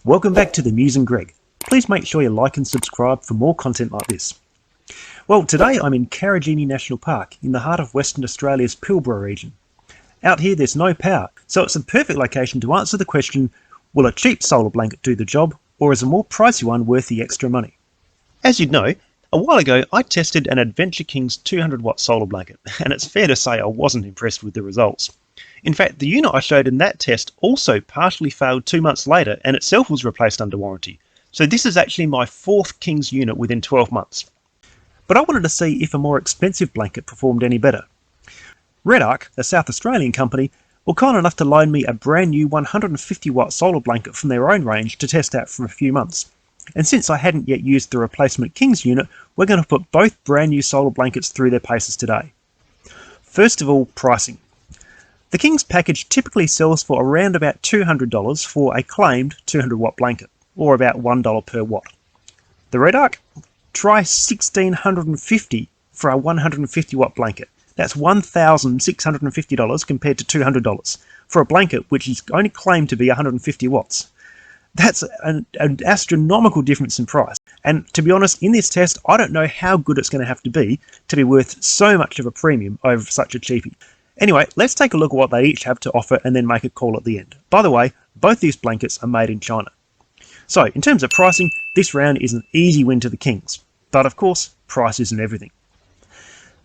Welcome back to the Muse and Greg. Please make sure you like and subscribe for more content like this. Well, today I'm in Karijini National Park in the heart of Western Australia's Pilbara region. Out here there's no power, so it's a perfect location to answer the question, will a cheap solar blanket do the job, or is a more pricey one worth the extra money? As you'd know, a while ago I tested an Adventure King's 200 watt solar blanket, and it's fair to say I wasn't impressed with the results. In fact, the unit I showed in that test also partially failed 2 months later and itself was replaced under warranty. So this is actually my fourth King's unit within 12 months. But I wanted to see if a more expensive blanket performed any better. Redarc, a South Australian company, were kind enough to loan me a brand new 150 watt solar blanket from their own range to test out for a few months. And since I hadn't yet used the replacement King's unit, we're going to put both brand new solar blankets through their paces today. First of all, pricing. The King's package typically sells for around about $200 for a claimed 200 watt blanket, or about $1 per watt. The Redarc? Try $1,650 for a 150 watt blanket. That's $1,650 compared to $200 for a blanket which is only claimed to be 150 watts. That's an astronomical difference in price. And to be honest, in this test, I don't know how good it's going to be worth so much of a premium over such a cheapie. Anyway, let's take a look at what they each have to offer and then make a call at the end. By the way, both these blankets are made in China. So, in terms of pricing, this round is an easy win to the Kings. But of course, price isn't everything.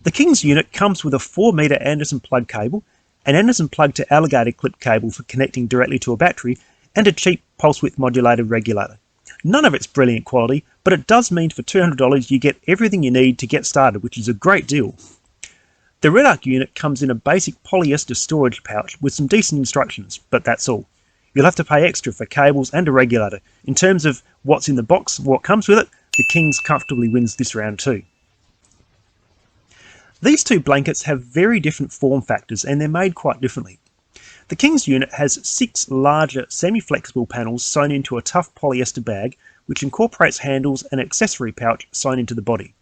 The King's unit comes with a 4 metre Anderson plug cable, an Anderson plug to alligator clip cable for connecting directly to a battery, and a cheap pulse width modulated regulator. None of it's brilliant quality, but it does mean for $200 you get everything you need to get started, which is a great deal. The Redarc unit comes in a basic polyester storage pouch with some decent instructions, but that's all. You'll have to pay extra for cables and a regulator. In terms of what's in the box, what comes with it, the Kings comfortably wins this round too. These two blankets have very different form factors and they're made quite differently. The King's unit has 6 larger semi-flexible panels sewn into a tough polyester bag which incorporates handles and an accessory pouch sewn into the body.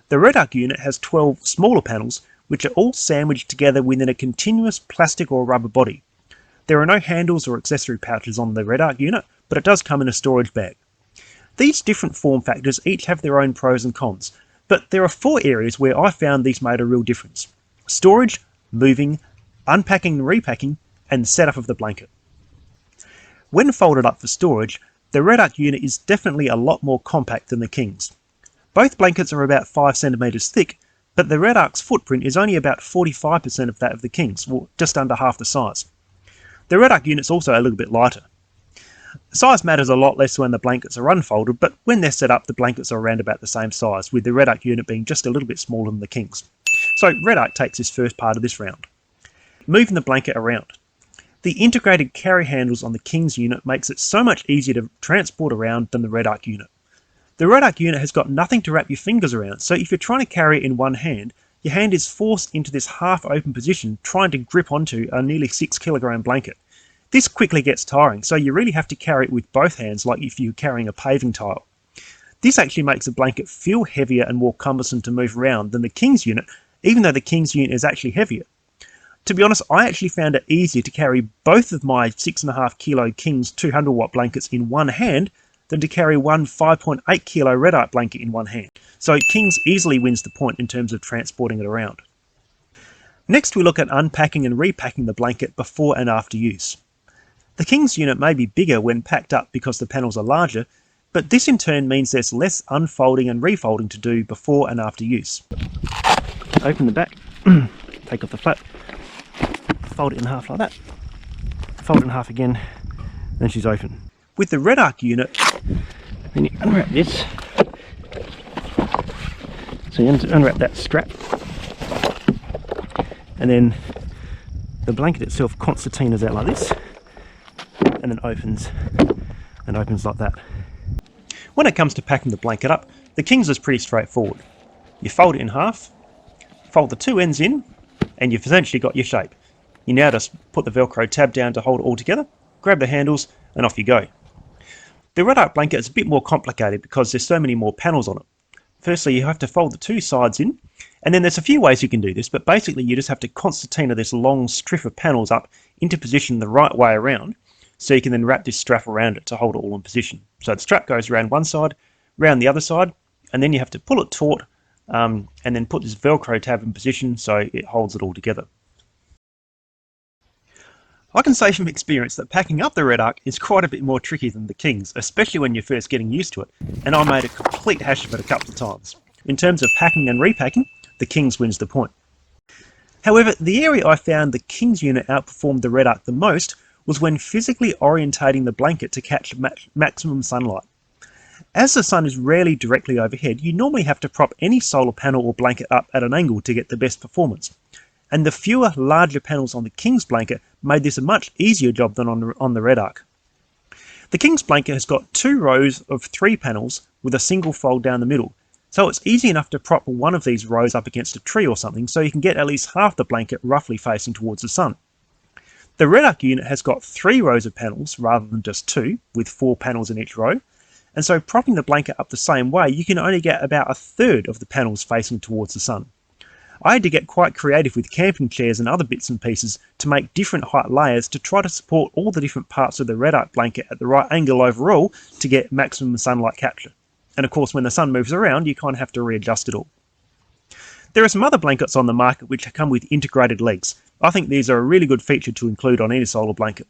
The Redarc unit has 12 smaller panels which are all sandwiched together within a continuous plastic or rubber body. There are no handles or accessory pouches on the Redarc unit, but it does come in a storage bag. These different form factors each have their own pros and cons, but there are 4 areas where I found these made a real difference: storage, moving, unpacking and repacking, and the setup of the blanket. When folded up for storage, the Redarc unit is definitely a lot more compact than the King's. Both blankets are about 5 centimeters thick, but the Redarc's footprint is only about 45% of that of the King's, or just under half the size. The Redarc unit's also a little bit lighter. Size matters a lot less when the blankets are unfolded, but when they're set up the blankets are around about the same size, with the Redarc unit being just a little bit smaller than the King's. So Redarc takes this first part of this round. Moving the blanket around. The integrated carry handles on the King's unit makes it so much easier to transport around than the Redarc unit. The Redarc unit has got nothing to wrap your fingers around, so if you're trying to carry it in one hand, your hand is forced into this half-open position trying to grip onto a nearly 6 kilogram blanket. This quickly gets tiring, so you really have to carry it with both hands like if you're carrying a paving tile. This actually makes the blanket feel heavier and more cumbersome to move around than the King's unit, even though the King's unit is actually heavier. To be honest, I actually found it easier to carry both of my 6.5 kilo King's 200 watt blankets in one hand than to carry one 5.8 kilo Redarc blanket in one hand. So King's easily wins the point in terms of transporting it around. Next we look at unpacking and repacking the blanket before and after use. The King's unit may be bigger when packed up because the panels are larger, but this in turn means there's less unfolding and refolding to do before and after use. Open the back, take off the flap, fold it in half like that, fold it in half again, then she's open. With the Redarc unit, then you unwrap this, so you unwrap that strap, and then the blanket itself concertinas out like this, and then opens like that. When it comes to packing the blanket up, the King's is pretty straightforward. You fold it in half, fold the 2 ends in, and you've essentially got your shape. You now just put the Velcro tab down to hold it all together, grab the handles, and off you go. The Redarc blanket is a bit more complicated because there's so many more panels on it. Firstly, you have to fold the 2 sides in, and then there's a few ways you can do this, but basically you just have to concertina this long strip of panels up into position the right way around, so you can then wrap this strap around it to hold it all in position. So the strap goes around one side, around the other side, and then you have to pull it taut and then put this Velcro tab in position so it holds it all together. I can say from experience that packing up the Redarc is quite a bit more tricky than the Kings, especially when you're first getting used to it, and I made a complete hash of it a couple of times. In terms of packing and repacking, the Kings wins the point. However, the area I found the Kings unit outperformed the Redarc the most was when physically orientating the blanket to catch maximum sunlight. As the sun is rarely directly overhead, you normally have to prop any solar panel or blanket up at an angle to get the best performance. And the fewer, larger panels on the King's blanket made this a much easier job than on the Redarc. The King's blanket has got 2 rows of 3 panels with a single fold down the middle, so it's easy enough to prop one of these rows up against a tree or something so you can get at least half the blanket roughly facing towards the sun. The Redarc unit has got 3 rows of panels rather than just 2, with 4 panels in each row, and so propping the blanket up the same way you can only get about 1/3 of the panels facing towards the sun. I had to get quite creative with camping chairs and other bits and pieces to make different height layers to try to support all the different parts of the Redarc blanket at the right angle overall to get maximum sunlight capture. And of course when the sun moves around you kind of have to readjust it all. There are some other blankets on the market which come with integrated legs. I think these are a really good feature to include on any solar blanket.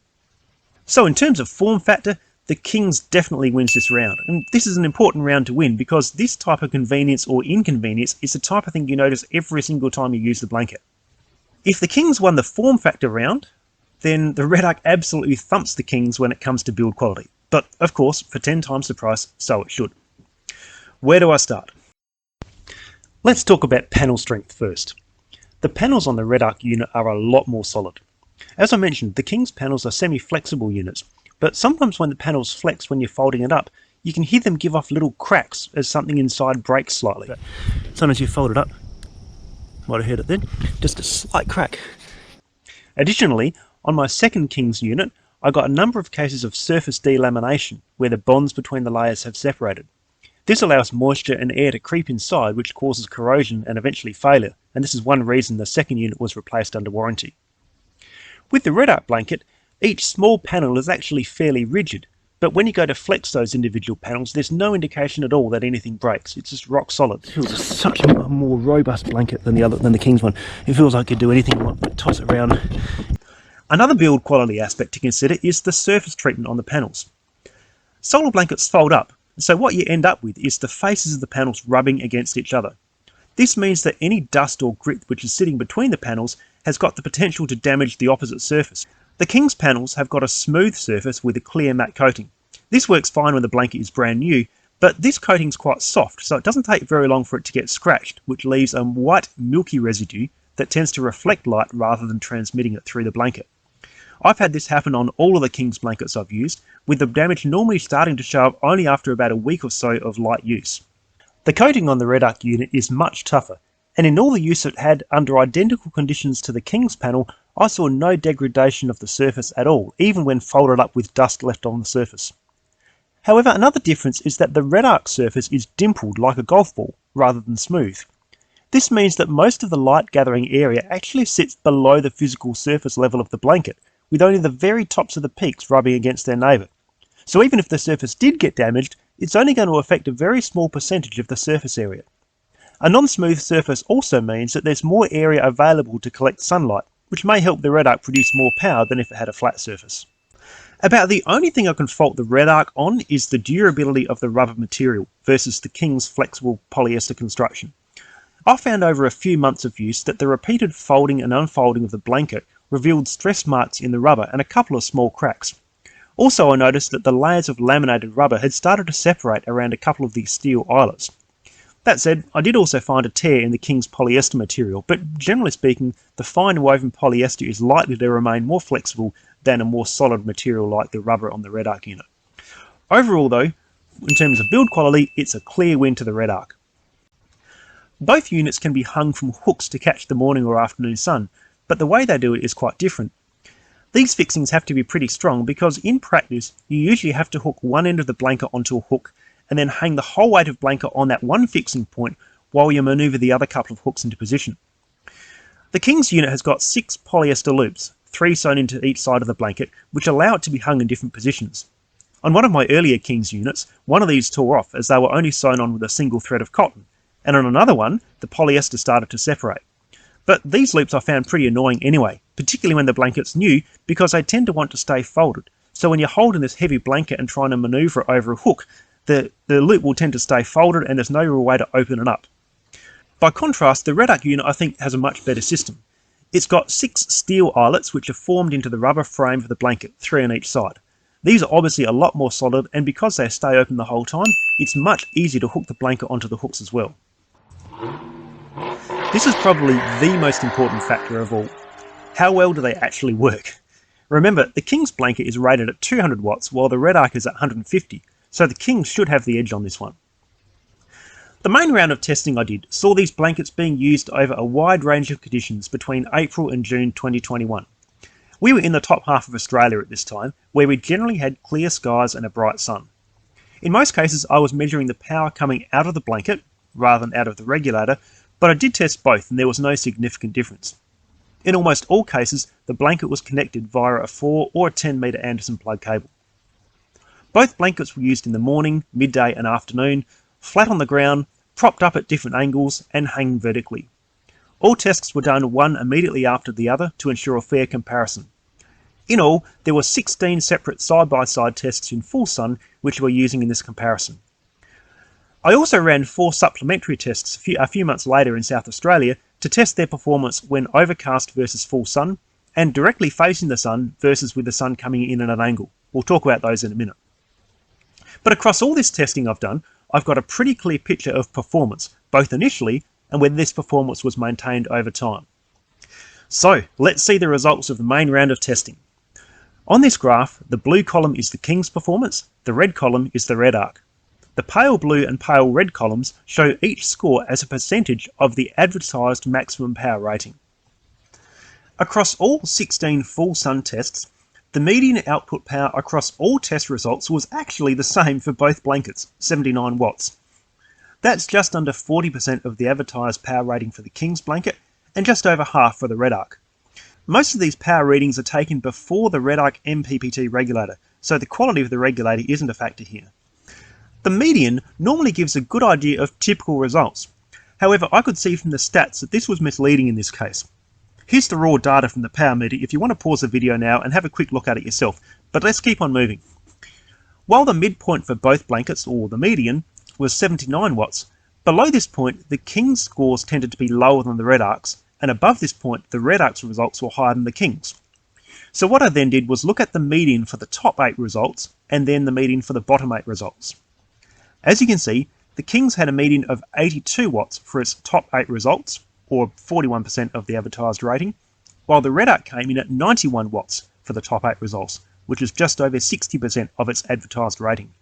So in terms of form factor, the Kings definitely wins this round, and this is an important round to win because this type of convenience or inconvenience is the type of thing you notice every single time you use the blanket. If the Kings won the form factor round, then the Redarc absolutely thumps the Kings when it comes to build quality. But of course, for 10 times the price, so it should. Where do I start? Let's talk about panel strength first. The panels on the Redarc unit are a lot more solid. As I mentioned, the King's panels are semi-flexible units, but sometimes when the panels flex when you're folding it up, you can hear them give off little cracks as something inside breaks slightly. Sometimes you fold it up, might have heard it then, just a slight crack. Additionally, on my second King's unit, I got a number of cases of surface delamination where the bonds between the layers have separated. This allows moisture and air to creep inside, which causes corrosion and eventually failure, and this is one reason the second unit was replaced under warranty. With the Redarc blanket, each small panel is actually fairly rigid, but when you go to flex those individual panels, there's no indication at all that anything breaks. It's just rock solid. It feels such a more robust blanket than the King's one. It feels like you could do anything but toss it around. Another build quality aspect to consider is the surface treatment on the panels. Solar blankets fold up, so what you end up with is the faces of the panels rubbing against each other. This means that any dust or grit which is sitting between the panels has got the potential to damage the opposite surface. The King's panels have got a smooth surface with a clear matte coating. This works fine when the blanket is brand new, but this coating is quite soft, so it doesn't take very long for it to get scratched, which leaves a white milky residue that tends to reflect light rather than transmitting it through the blanket. I've had this happen on all of the King's blankets I've used, with the damage normally starting to show up only after about a week or so of light use. The coating on the Redarc unit is much tougher, and in all the use it had under identical conditions to the King's panel, I saw no degradation of the surface at all, even when folded up with dust left on the surface. However, another difference is that the Redarc surface is dimpled like a golf ball, rather than smooth. This means that most of the light gathering area actually sits below the physical surface level of the blanket, with only the very tops of the peaks rubbing against their neighbour. So even if the surface did get damaged, it's only going to affect a very small percentage of the surface area. A non-smooth surface also means that there's more area available to collect sunlight, which may help the Redarc produce more power than if it had a flat surface. About the only thing I can fault the Redarc on is the durability of the rubber material versus the King's flexible polyester construction. I found over a few months of use that the repeated folding and unfolding of the blanket revealed stress marks in the rubber and a couple of small cracks. Also, I noticed that the layers of laminated rubber had started to separate around a couple of the steel eyelets. That said, I did also find a tear in the King's polyester material, but generally speaking, the fine woven polyester is likely to remain more flexible than a more solid material like the rubber on the Redarc unit. Overall though, in terms of build quality, it's a clear win to the Redarc. Both units can be hung from hooks to catch the morning or afternoon sun, but the way they do it is quite different. These fixings have to be pretty strong because in practice, you usually have to hook one end of the blanket onto a hook and then hang the whole weight of blanket on that one fixing point while you manoeuvre the other couple of hooks into position. The King's unit has got 6 polyester loops, 3 sewn into each side of the blanket, which allow it to be hung in different positions. On one of my earlier King's units, one of these tore off as they were only sewn on with a single thread of cotton, and on another one, the polyester started to separate. But these loops I found pretty annoying anyway, particularly when the blanket's new, because they tend to want to stay folded. So when you're holding this heavy blanket and trying to maneuver it over a hook, the loop will tend to stay folded and there's no real way to open it up. By contrast, the Redarc unit I think has a much better system. It's got 6 steel eyelets which are formed into the rubber frame for the blanket, 3 on each side. These are obviously a lot more solid, and because they stay open the whole time, it's much easier to hook the blanket onto the hooks as well. This is probably the most important factor of all. How well do they actually work? Remember, the King's blanket is rated at 200 watts while the Redarc is at 150, so the Kings should have the edge on this one. The main round of testing I did saw these blankets being used over a wide range of conditions between April and June 2021. We were in the top half of Australia at this time, where we generally had clear skies and a bright sun. In most cases I was measuring the power coming out of the blanket, rather than out of the regulator, but I did test both and there was no significant difference. In almost all cases, the blanket was connected via a 4 or a 10 metre Anderson plug cable. Both blankets were used in the morning, midday and afternoon, flat on the ground, propped up at different angles and hanging vertically. All tests were done one immediately after the other to ensure a fair comparison. In all, there were 16 separate side-by-side tests in full sun which we were using in this comparison. I also ran 4 supplementary tests a few months later in South Australia to test their performance when overcast versus full sun, and directly facing the sun versus with the sun coming in at an angle. We'll talk about those in a minute. But across all this testing I've done, I've got a pretty clear picture of performance, both initially and whether this performance was maintained over time. So, let's see the results of the main round of testing. On this graph, the blue column is the King's performance, the red column is the Redarc. The pale blue and pale red columns show each score as a percentage of the advertised maximum power rating. Across all 16 full sun tests, the median output power across all test results was actually the same for both blankets, 79 watts. That's just under 40% of the advertised power rating for the King's blanket and just over half for the Redarc. Most of these power readings are taken before the Redarc MPPT regulator, so the quality of the regulator isn't a factor here. The median normally gives a good idea of typical results. However, I could see from the stats that this was misleading in this case. Here's the raw data from the power meter if you want to pause the video now and have a quick look at it yourself, but let's keep on moving. While the midpoint for both blankets, or the median, was 79 watts, below this point the King's scores tended to be lower than the Redarc's, and above this point the Redarc's results were higher than the King's. So what I then did was look at the median for the top 8 results and then the median for the bottom 8 results. As you can see, the King's had a median of 82 watts for its top 8 results, or 41% of the advertised rating, while the Redarc came in at 91 watts for the top 8 results, which is just over 60% of its advertised rating.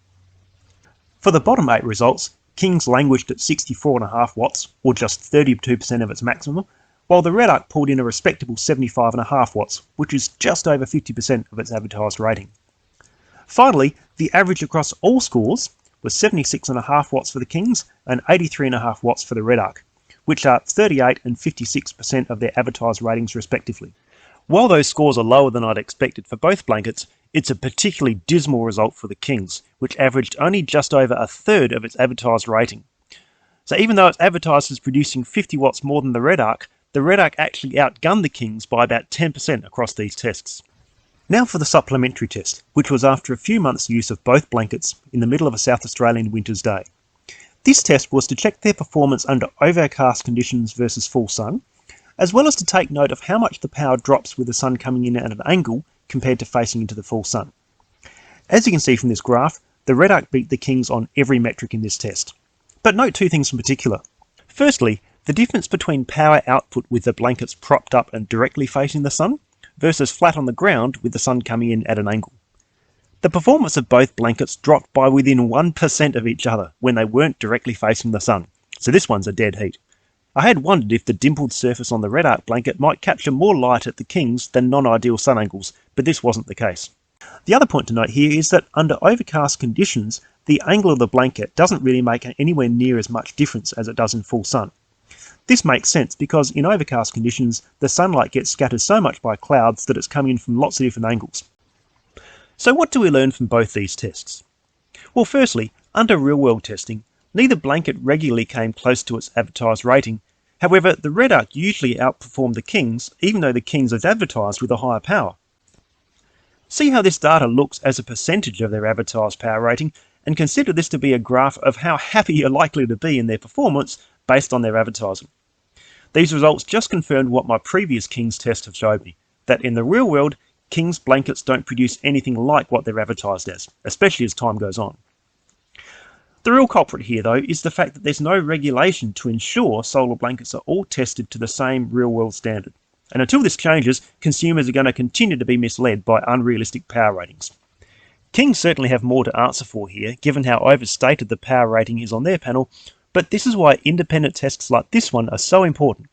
For the bottom 8 results, King's languished at 64.5 watts, or just 32% of its maximum, while the Redarc pulled in a respectable 75.5 watts, which is just over 50% of its advertised rating. Finally, the average across all scores was 76.5 watts for the King's and 83.5 watts for the Redarc, which are 38 and 56% of their advertised ratings respectively. While those scores are lower than I'd expected for both blankets, it's a particularly dismal result for the King's, which averaged only just over a third of its advertised rating. So even though it's advertised as producing 50 watts more than the Redarc actually outgunned the King's by about 10% across these tests. Now for the supplementary test, which was after a few months' use of both blankets in the middle of a South Australian winter's day. This test was to check their performance under overcast conditions versus full sun, as well as to take note of how much the power drops with the sun coming in at an angle compared to facing into the full sun. As you can see from this graph, the Redarc beat the King's on every metric in this test. But note 2 things in particular. Firstly, the difference between power output with the blankets propped up and directly facing the sun versus flat on the ground with the sun coming in at an angle. The performance of both blankets dropped by within 1% of each other when they weren't directly facing the sun, so this one's a dead heat. I had wondered if the dimpled surface on the Redarc blanket might capture more light at the King's than non-ideal sun angles, but this wasn't the case. The other point to note here is that under overcast conditions, the angle of the blanket doesn't really make anywhere near as much difference as it does in full sun. This makes sense because in overcast conditions, the sunlight gets scattered so much by clouds that it's coming in from lots of different angles. So what do we learn from both these tests? Well, firstly, under real-world testing, neither blanket regularly came close to its advertised rating. However, the Redarc usually outperformed the Kings, even though the Kings is advertised with a higher power. See how this data looks as a percentage of their advertised power rating, and consider this to be a graph of how happy you're likely to be in their performance based on their advertising. These results just confirmed what my previous Kings test have showed me, that in the real world, Kings blankets don't produce anything like what they're advertised as, especially as time goes on. The real culprit here, though, is the fact that there's no regulation to ensure solar blankets are all tested to the same real-world standard. And until this changes, consumers are going to continue to be misled by unrealistic power ratings. Kings certainly have more to answer for here, given how overstated the power rating is on their panel, but this is why independent tests like this one are so important.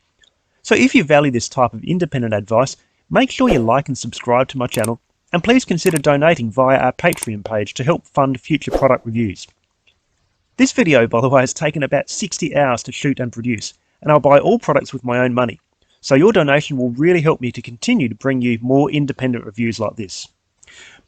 So if you value this type of independent advice, make sure you like and subscribe to my channel, and please consider donating via our Patreon page to help fund future product reviews. This video, by the way, has taken about 60 hours to shoot and produce, and I'll buy all products with my own money, so your donation will really help me to continue to bring you more independent reviews like this.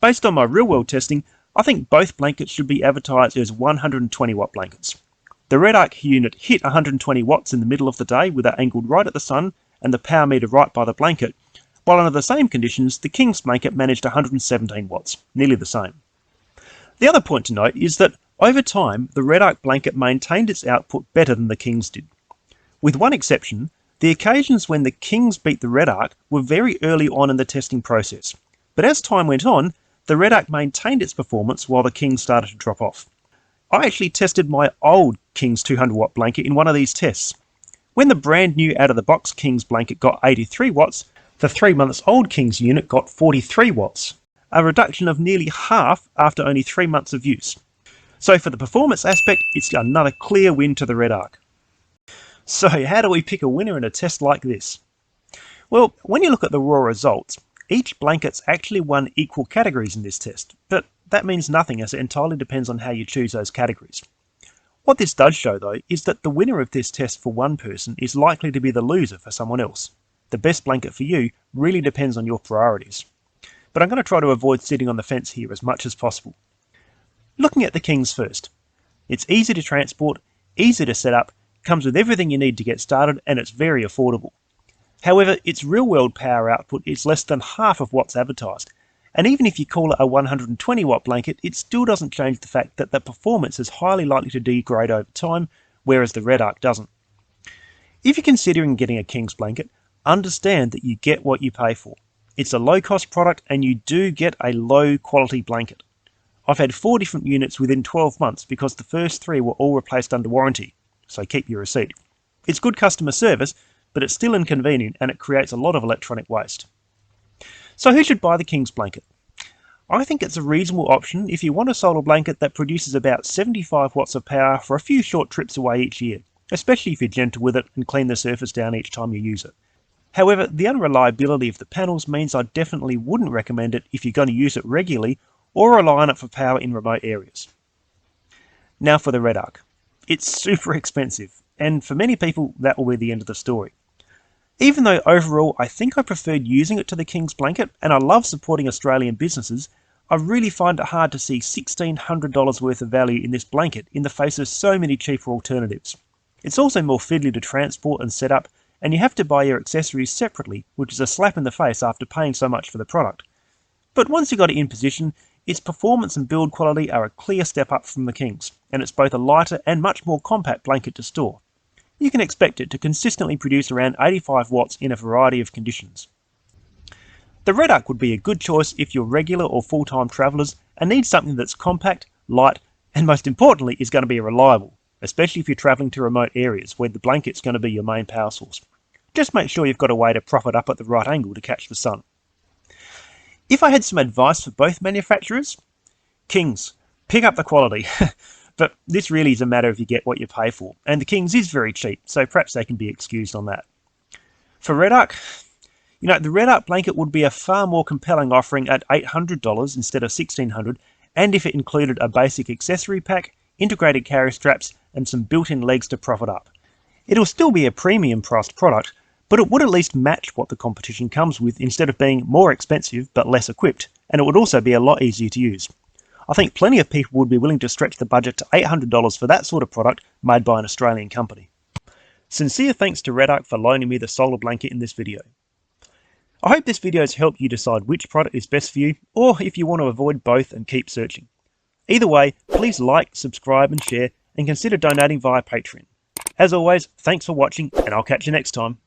Based on my real-world testing, I think both blankets should be advertised as 120 watt blankets. The Redarc unit hit 120 watts in the middle of the day with it angled right at the sun and the power meter right by the blanket, while under the same conditions the King's blanket managed 117 watts, nearly the same. The other point to note is that over time the Redarc blanket maintained its output better than the King's did. With one exception, the occasions when the Kings beat the Redarc were very early on in the testing process, but as time went on, the Redarc maintained its performance while the Kings started to drop off. I actually tested my old Kings 200 watt blanket in one of these tests. When the brand new out of the box Kings blanket got 83 watts, the 3 months old Kings unit got 43 watts, a reduction of nearly half after only 3 months of use. So for the performance aspect, it's another clear win to the Redarc. So how do we pick a winner in a test like this? Well, when you look at the raw results, each blanket's actually won equal categories in this test, but that means nothing as it entirely depends on how you choose those categories. What this does show, though, is that the winner of this test for one person is likely to be the loser for someone else. The best blanket for you really depends on your priorities. But I'm going to try to avoid sitting on the fence here as much as possible. Looking at the Kings first. It's easy to transport, easy to set up, comes with everything you need to get started, and it's very affordable. However, its real-world power output is less than half of what's advertised, and even if you call it a 120 watt blanket, it still doesn't change the fact that the performance is highly likely to degrade over time, whereas the Redarc doesn't. If you're considering getting a Kings blanket, understand that you get what you pay for. It's a low-cost product and you do get a low-quality blanket. I've had 4 different units within 12 months because the first 3 were all replaced under warranty, so keep your receipt. It's good customer service, but it's still inconvenient and it creates a lot of electronic waste. So who should buy the Kings blanket? I think it's a reasonable option if you want a solar blanket that produces about 75 watts of power for a few short trips away each year, especially if you're gentle with it and clean the surface down each time you use it. However, the unreliability of the panels means I definitely wouldn't recommend it if you're going to use it regularly or rely on it for power in remote areas. Now for the Redarc. It's super expensive, and for many people that will be the end of the story. Even though overall I think I preferred using it to the Kings blanket and I love supporting Australian businesses, I really find it hard to see $1,600 worth of value in this blanket in the face of so many cheaper alternatives. It's also more fiddly to transport and set up, and you have to buy your accessories separately, which is a slap in the face after paying so much for the product. But once you got it in position, its performance and build quality are a clear step up from the Kings, and it's both a lighter and much more compact blanket to store. You can expect it to consistently produce around 85 watts in a variety of conditions. The Redarc would be a good choice if you're regular or full-time travellers and need something that's compact, light, and most importantly is going to be reliable, especially if you're travelling to remote areas where the blanket's going to be your main power source. Just make sure you've got a way to prop it up at the right angle to catch the sun. If I had some advice for both manufacturers, Kings, pick up the quality. But this really is a matter of you get what you pay for, and the Kings is very cheap, so perhaps they can be excused on that. For Redarc, the Redarc blanket would be a far more compelling offering at $800 instead of $1,600, and if it included a basic accessory pack, integrated carrier straps, and some built-in legs to prop it up. It'll still be a premium priced product, but it would at least match what the competition comes with instead of being more expensive but less equipped, and it would also be a lot easier to use. I think plenty of people would be willing to stretch the budget to $800 for that sort of product made by an Australian company. Sincere thanks to Redarc for loaning me the solar blanket in this video. I hope this video has helped you decide which product is best for you, or if you want to avoid both and keep searching. Either way, please like, subscribe and share, and consider donating via Patreon. As always, thanks for watching, and I'll catch you next time.